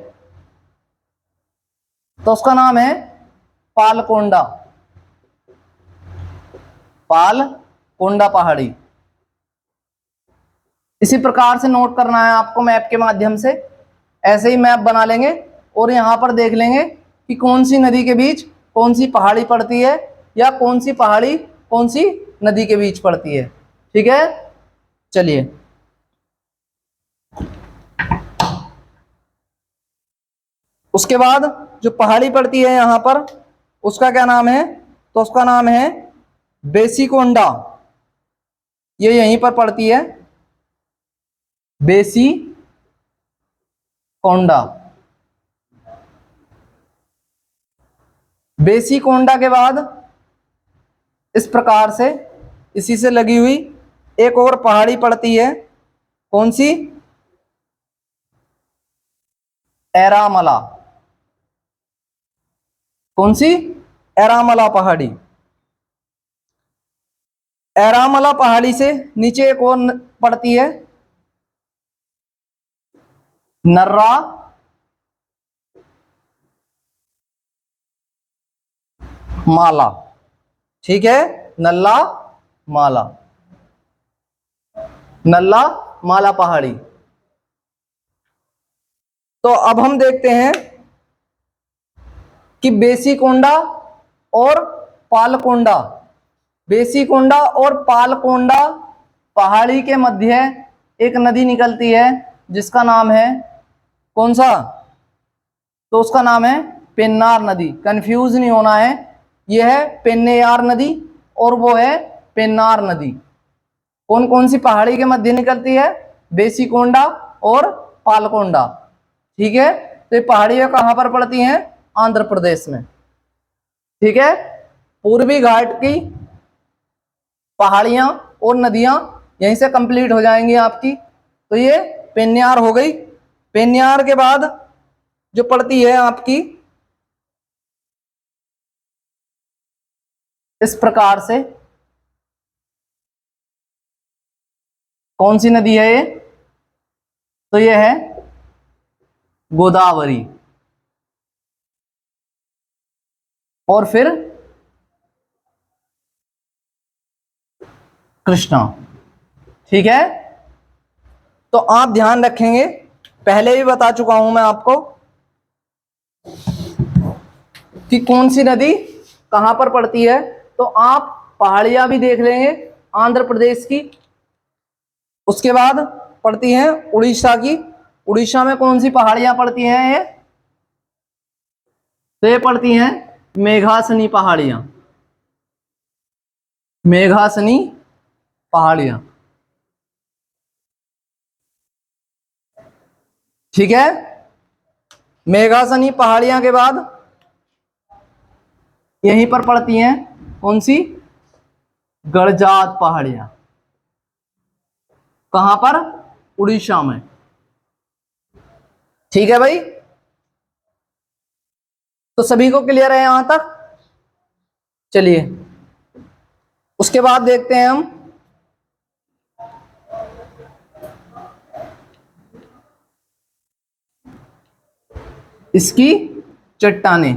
तो उसका नाम है पालकोंडा। पालकोंडा पहाड़ी। इसी प्रकार से नोट करना है आपको मैप के माध्यम से। ऐसे ही मैप बना लेंगे और यहां पर देख लेंगे कि कौन सी नदी के बीच कौन सी पहाड़ी पड़ती है, या कौन सी पहाड़ी कौन सी नदी के बीच पड़ती है। ठीक है, चलिए। उसके बाद जो पहाड़ी पड़ती है यहां पर, उसका क्या नाम है, तो उसका नाम है बेसीकोंडा। ये यहीं पर पड़ती है, बेसीकोंडा। बेसीकोंडा के बाद इस प्रकार से इसी से लगी हुई एक और पहाड़ी पड़ती है, कौन सी, एरामला। कौन सी, एरामला पहाड़ी। एरामला पहाड़ी से नीचे एक और पड़ती है, नर्रा माला। ठीक है, नल्ला माला, नल्ला माला पहाड़ी। तो अब हम देखते हैं कि बेसीकोंडा और पालकोंडा, बेसीकोंडा और पालकोंडा पहाड़ी के मध्य एक नदी निकलती है जिसका नाम है कौन सा, तो उसका नाम है पेन्नार नदी। कंफ्यूज नहीं होना है, यह है पेन्नेयार नदी और वो है पेन्नार नदी। कौन कौन सी पहाड़ी के मध्य निकलती है, बेसीकोंडा और पालकोंडा। ठीक है, तो ये पहाड़ियां कहां पर पड़ती हैं, आंध्र प्रदेश में। ठीक है, पूर्वी घाट की पहाड़ियां और नदियां यहीं से कंप्लीट हो जाएंगी आपकी। तो ये पेन्नार हो गई। पेन्नार के बाद जो पड़ती है आपकी इस प्रकार से, कौन सी नदी है ये, तो ये है गोदावरी। और फिर कृष्णा। ठीक है, तो आप ध्यान रखेंगे, पहले भी बता चुका हूं मैं आपको कि कौन सी नदी कहां पर पड़ती है। तो आप पहाड़ियां भी देख लेंगे आंध्र प्रदेश की। उसके बाद पड़ती हैं उड़ीसा की। उड़ीसा में कौन सी पहाड़ियां पड़ती हैं ये, तो ये पड़ती हैं मेघासनी पहाड़ियां, मेघासनी पहाड़ियां। ठीक है, मेघासनी पहाड़ियां के बाद यहीं पर पड़ती हैं कौन सी, गड़जात पहाड़ियां। कहां पर, उड़ीसा में। ठीक है भाई, तो सभी को क्लियर है यहां तक। चलिए उसके बाद देखते हैं हम इसकी चट्टानें,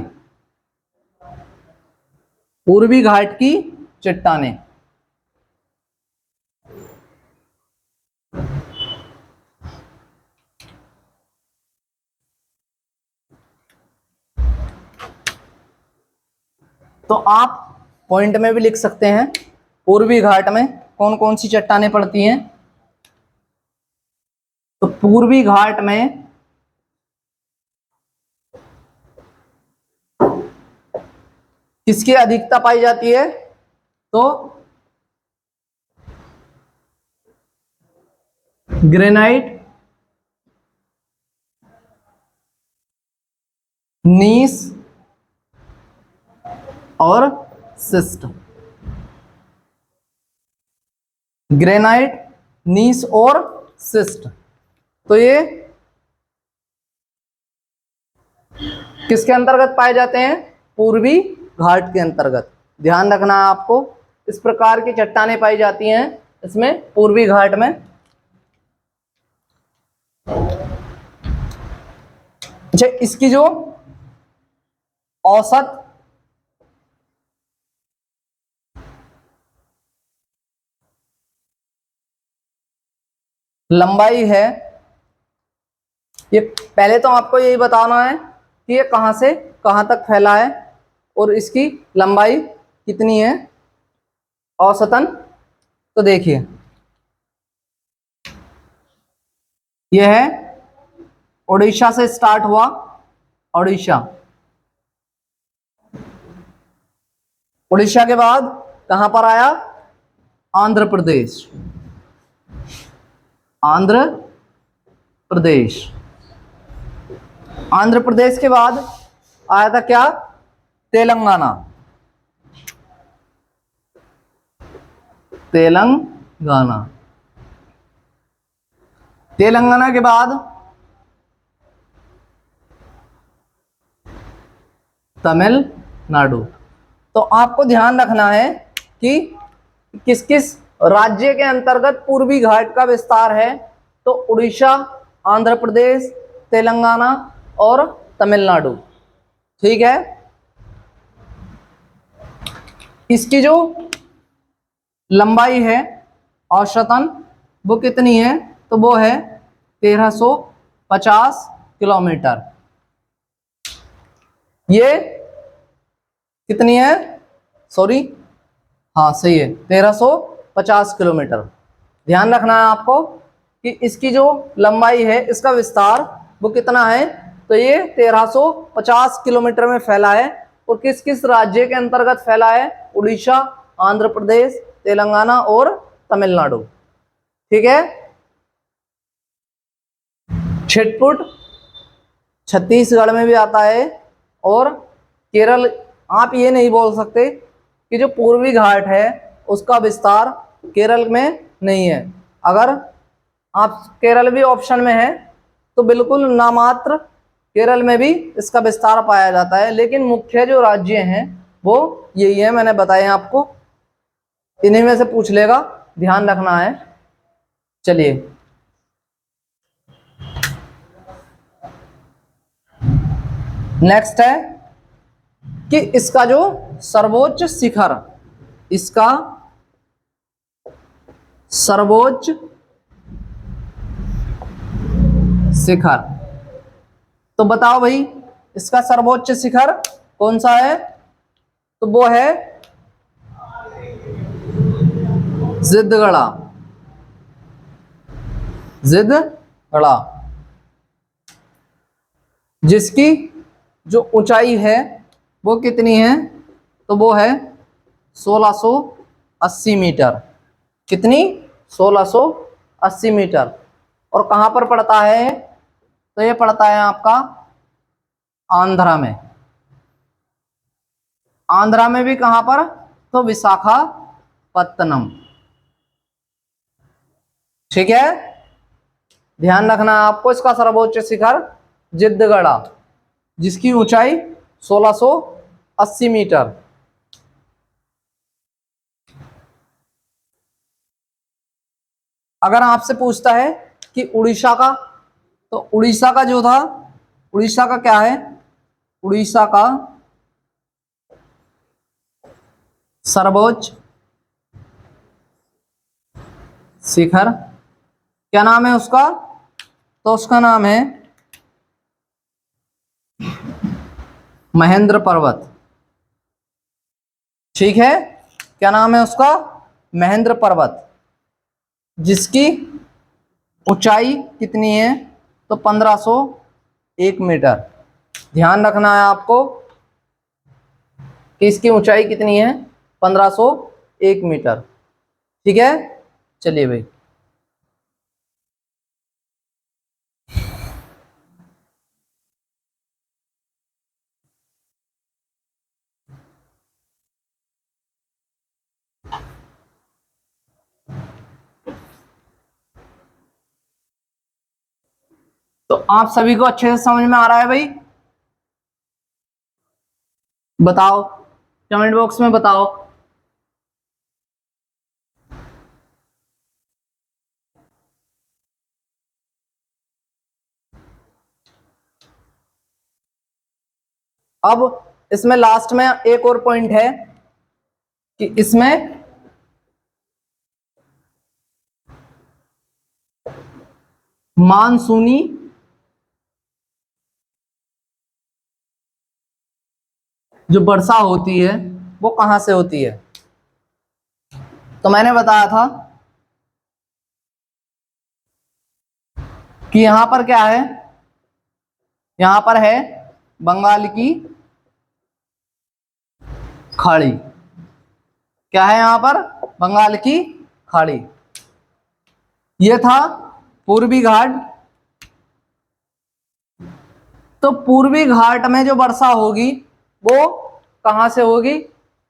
पूर्वी घाट की चट्टानें। तो आप पॉइंट में भी लिख सकते हैं, पूर्वी घाट में कौन कौन सी चट्टानें पड़ती हैं। तो पूर्वी घाट में किसकी अधिकता पाई जाती है, तो ग्रेनाइट, नीस और सिस्ट। ग्रेनाइट, नीस और सिस्ट। तो ये किसके अंतर्गत पाए जाते हैं, पूर्वी घाट के अंतर्गत। ध्यान रखना है आपको, इस प्रकार की चट्टानें पाई जाती हैं इसमें पूर्वी घाट में। अच्छा, इसकी जो औसत लंबाई है, ये पहले तो आपको यही बताना है कि ये कहां से कहां तक फैला है और इसकी लंबाई कितनी है औसतन? तो देखिए यह है उड़ीसा से स्टार्ट हुआ, उड़ीसा, उड़ीसा के बाद कहां पर आया? आंध्र प्रदेश, आंध्र प्रदेश, आंध्र प्रदेश के बाद आया था क्या? तेलंगाना, तेलंगाना, तेलंगाना के बाद तमिलनाडु। तो आपको ध्यान रखना है कि किस किस राज्य के अंतर्गत पूर्वी घाट का विस्तार है। तो उड़ीसा, आंध्र प्रदेश, तेलंगाना और तमिलनाडु। ठीक है, इसकी जो लंबाई है औसतन वो कितनी है? तो वो है 1350 किलोमीटर। ये कितनी है? सॉरी, हाँ सही है, 1350 किलोमीटर। ध्यान रखना है आपको कि इसकी जो लंबाई है, इसका विस्तार वो कितना है? तो ये 1350 किलोमीटर में फैला है। और किस किस राज्य के अंतर्गत फैला है? उड़ीसा, आंध्र प्रदेश, तेलंगाना और तमिलनाडु। ठीक है, छिटपुट छत्तीसगढ़ में भी आता है और केरल। आप ये नहीं बोल सकते कि जो पूर्वी घाट है उसका विस्तार केरल में नहीं है। अगर आप केरल भी ऑप्शन में है तो बिल्कुल नामात्र केरल में भी इसका विस्तार पाया जाता है, लेकिन मुख्य जो राज्य हैं वो यही है, मैंने बताया आपको, इन्हीं में से पूछ लेगा, ध्यान रखना है। चलिए नेक्स्ट है कि इसका जो सर्वोच्च शिखर, इसका सर्वोच्च शिखर, तो बताओ भाई इसका सर्वोच्च शिखर कौन सा है? तो वो है जिद्दगड़ा, जिद्दगड़ा, जिसकी जो ऊंचाई है वो कितनी है? तो वो है 1680 मीटर। कितनी? 1680 मीटर। और कहां पर पड़ता है? तो ये पड़ता है आपका आंध्रा में। आंध्रा में भी कहां पर? तो विशाखापत्तनम। ठीक है, ध्यान रखना है आपको, इसका सर्वोच्च शिखर जिद्दगड़ा, जिसकी ऊंचाई 1680 मीटर। अगर आपसे पूछता है कि उड़ीसा का, तो उड़ीसा का जो था, उड़ीसा का क्या है? उड़ीसा का सर्वोच्च शिखर क्या नाम है उसका? तो उसका नाम है महेंद्र पर्वत। ठीक है, क्या नाम है उसका? महेंद्र पर्वत, जिसकी ऊंचाई कितनी है? तो 1501 मीटर। ध्यान रखना है आपको कि इसकी ऊंचाई कितनी है? 1501 मीटर। ठीक है, चलिए भाई तो आप सभी को अच्छे से समझ में आ रहा है भाई? बताओ, कमेंट बॉक्स में बताओ। अब इसमें लास्ट में एक और पॉइंट है कि इसमें मानसूनी जो वर्षा होती है वो कहां से होती है? तो मैंने बताया था कि यहां पर क्या है, यहां पर है बंगाल की खाड़ी। क्या है यहां पर? बंगाल की खाड़ी। ये था पूर्वी घाट। तो पूर्वी घाट में जो वर्षा होगी वो कहां से होगी?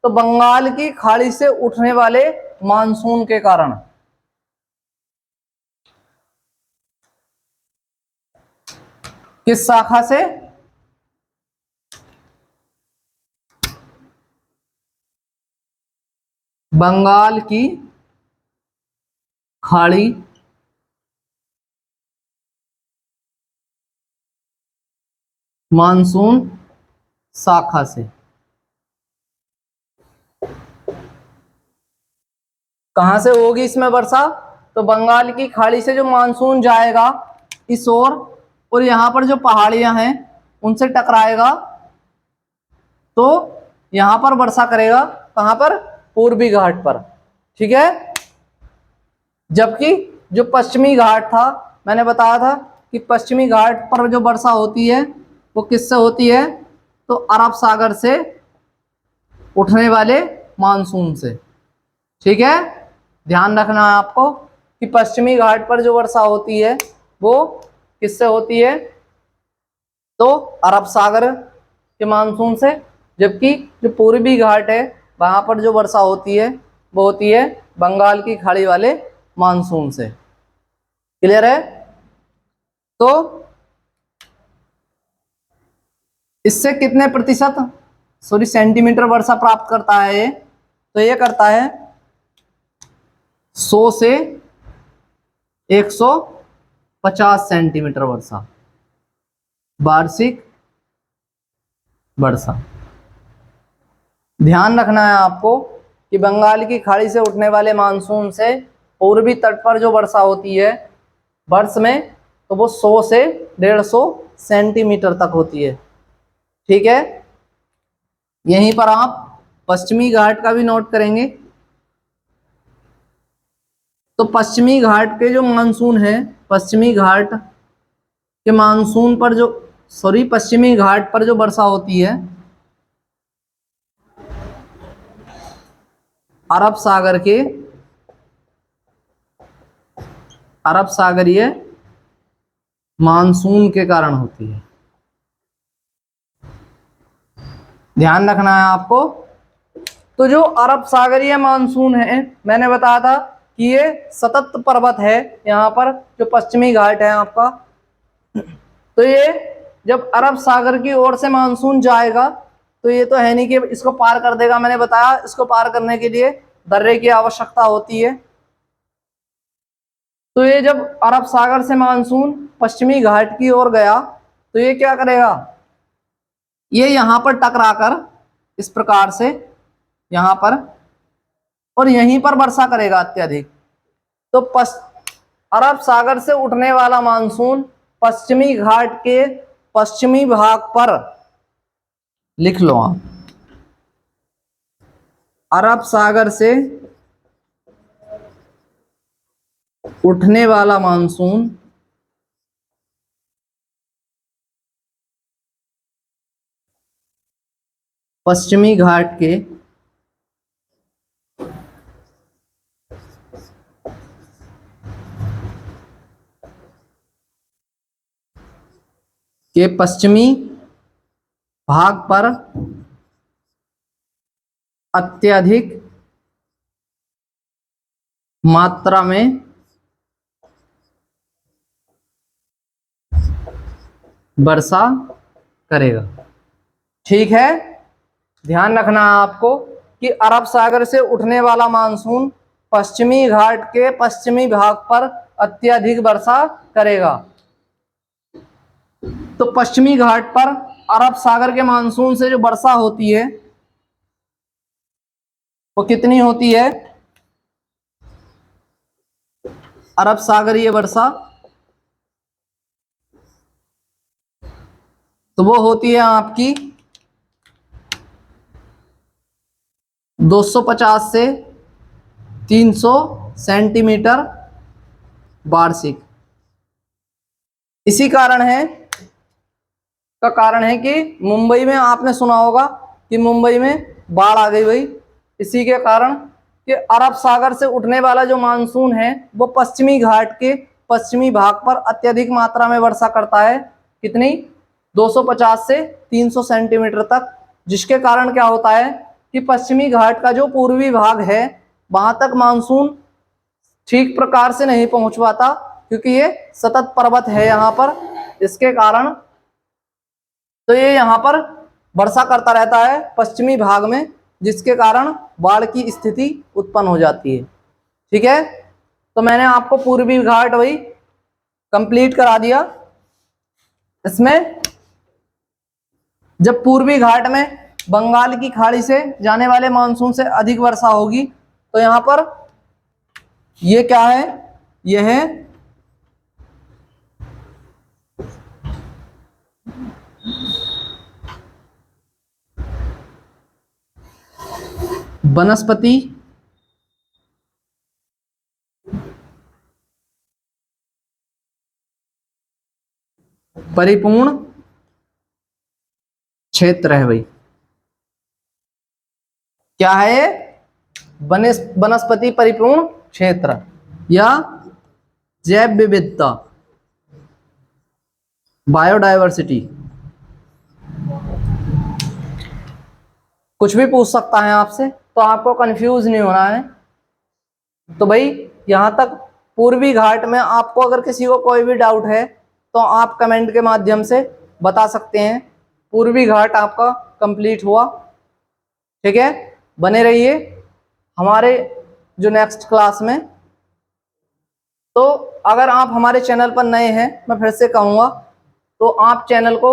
तो बंगाल की खाड़ी से उठने वाले मानसून के कारण। किस शाखा से? बंगाल की खाड़ी मानसून शाखा से। कहां से होगी इसमें वर्षा? तो बंगाल की खाड़ी से जो मानसून जाएगा इस ओर, और यहां पर जो पहाड़ियां हैं उनसे टकराएगा, तो यहां पर वर्षा करेगा। कहां पर? पूर्वी घाट पर। ठीक है। जबकि जो पश्चिमी घाट था, मैंने बताया था कि पश्चिमी घाट पर जो वर्षा होती है वो किससे होती है? तो अरब सागर से उठने वाले मानसून से। ठीक है। ध्यान रखना है आपको कि पश्चिमी घाट पर जो वर्षा होती है वो किससे होती है? तो अरब सागर के मानसून से। जबकि जो पूर्वी घाट है वहां पर जो वर्षा होती है वो होती है बंगाल की खाड़ी वाले मानसून से। क्लियर है? तो इससे कितने प्रतिशत, सॉरी सेंटीमीटर वर्षा प्राप्त करता है ये? तो ये करता है 100 से 150 सेंटीमीटर वर्षा, वार्षिक वर्षा। ध्यान रखना है आपको कि बंगाल की खाड़ी से उठने वाले मानसून से पूर्वी तट पर जो वर्षा होती है वर्ष में, तो वो 100 से 150 सेंटीमीटर तक होती है। ठीक है। यहीं पर आप पश्चिमी घाट का भी नोट करेंगे। तो पश्चिमी घाट के जो मानसून है, पश्चिमी घाट के मानसून पर जो, सॉरी पश्चिमी घाट पर जो वर्षा होती है अरब सागर के, अरब सागरीय मानसून के कारण होती है। ध्यान रखना है आपको। तो जो अरब सागरीय मानसून है, मैंने बताया था कि ये सतत पर्वत है। यहाँ पर जो पश्चिमी घाट है आपका, तो ये जब अरब सागर की ओर से मानसून जाएगा तो ये तो है नहीं कि इसको पार कर देगा। मैंने बताया इसको पार करने के लिए दर्रे की आवश्यकता होती है। तो ये जब अरब सागर से मानसून पश्चिमी घाट की ओर गया तो ये क्या करेगा? ये यहां पर टकराकर इस प्रकार से यहां पर, और यहीं पर वर्षा करेगा अत्यधिक। तो अरब सागर से उठने वाला मानसून पश्चिमी घाट के पश्चिमी भाग पर, लिख लो आप, अरब सागर से उठने वाला मानसून पश्चिमी घाट के पश्चिमी भाग पर अत्यधिक मात्रा में वर्षा करेगा। ठीक है। ध्यान रखना है आपको कि अरब सागर से उठने वाला मानसून पश्चिमी घाट के पश्चिमी भाग पर अत्यधिक वर्षा करेगा। तो पश्चिमी घाट पर अरब सागर के मानसून से जो वर्षा होती है वो कितनी होती है? अरब सागरीय वर्षा, तो वो होती है आपकी 250 से 300 सेंटीमीटर वार्षिक। इसी कारण है कि मुंबई में आपने सुना होगा कि मुंबई में बाढ़ आ गई भाई। इसी के कारण कि अरब सागर से उठने वाला जो मानसून है वो पश्चिमी घाट के पश्चिमी भाग पर अत्यधिक मात्रा में वर्षा करता है। कितनी? 250 से 300 सेंटीमीटर तक। जिसके कारण क्या होता है कि पश्चिमी घाट का जो पूर्वी भाग है वहां तक मानसून ठीक प्रकार से नहीं पहुंच पाता, क्योंकि ये सतत पर्वत है यहाँ पर। इसके कारण तो ये यहाँ पर वर्षा करता रहता है पश्चिमी भाग में, जिसके कारण बाढ़ की स्थिति उत्पन्न हो जाती है। ठीक है, तो मैंने आपको पूर्वी घाट वही कंप्लीट करा दिया। इसमें जब पूर्वी घाट में बंगाल की खाड़ी से जाने वाले मानसून से अधिक वर्षा होगी तो यहाँ पर ये क्या है, यह है वनस्पति परिपूर्ण क्षेत्र है भाई। क्या है ये? वनस्पति परिपूर्ण क्षेत्र या जैव विविधता, बायोडायवर्सिटी। कुछ भी पूछ सकता है आपसे, तो आपको कंफ्यूज नहीं होना है। तो भाई यहां तक पूर्वी घाट में आपको अगर किसी को कोई भी डाउट है तो आप कमेंट के माध्यम से बता सकते हैं। पूर्वी घाट आपका कंप्लीट हुआ। ठीक है, बने रहिए हमारे जो नेक्स्ट क्लास में। तो अगर आप हमारे चैनल पर नए हैं, मैं फिर से कहूँगा तो आप चैनल को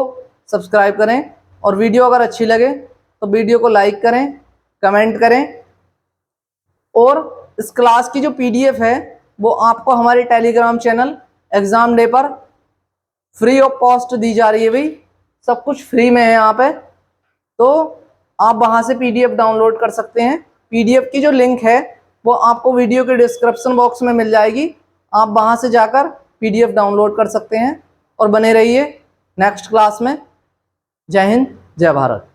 सब्सक्राइब करें, और वीडियो अगर अच्छी लगे तो वीडियो को लाइक करें, कमेंट करें। और इस क्लास की जो पीडीएफ है वो आपको हमारे टेलीग्राम चैनल एग्जाम डे पर फ्री ऑफ कॉस्ट दी जा रही है भाई। सब कुछ फ्री में है यहाँ पे, तो आप वहाँ से पीडीएफ डाउनलोड कर सकते हैं। पीडीएफ की जो लिंक है वो आपको वीडियो के डिस्क्रिप्शन बॉक्स में मिल जाएगी। आप वहाँ से जाकर पीडीएफ डाउनलोड कर सकते हैं। और बने रहिए नेक्स्ट क्लास में। जय हिंद, जय भारत।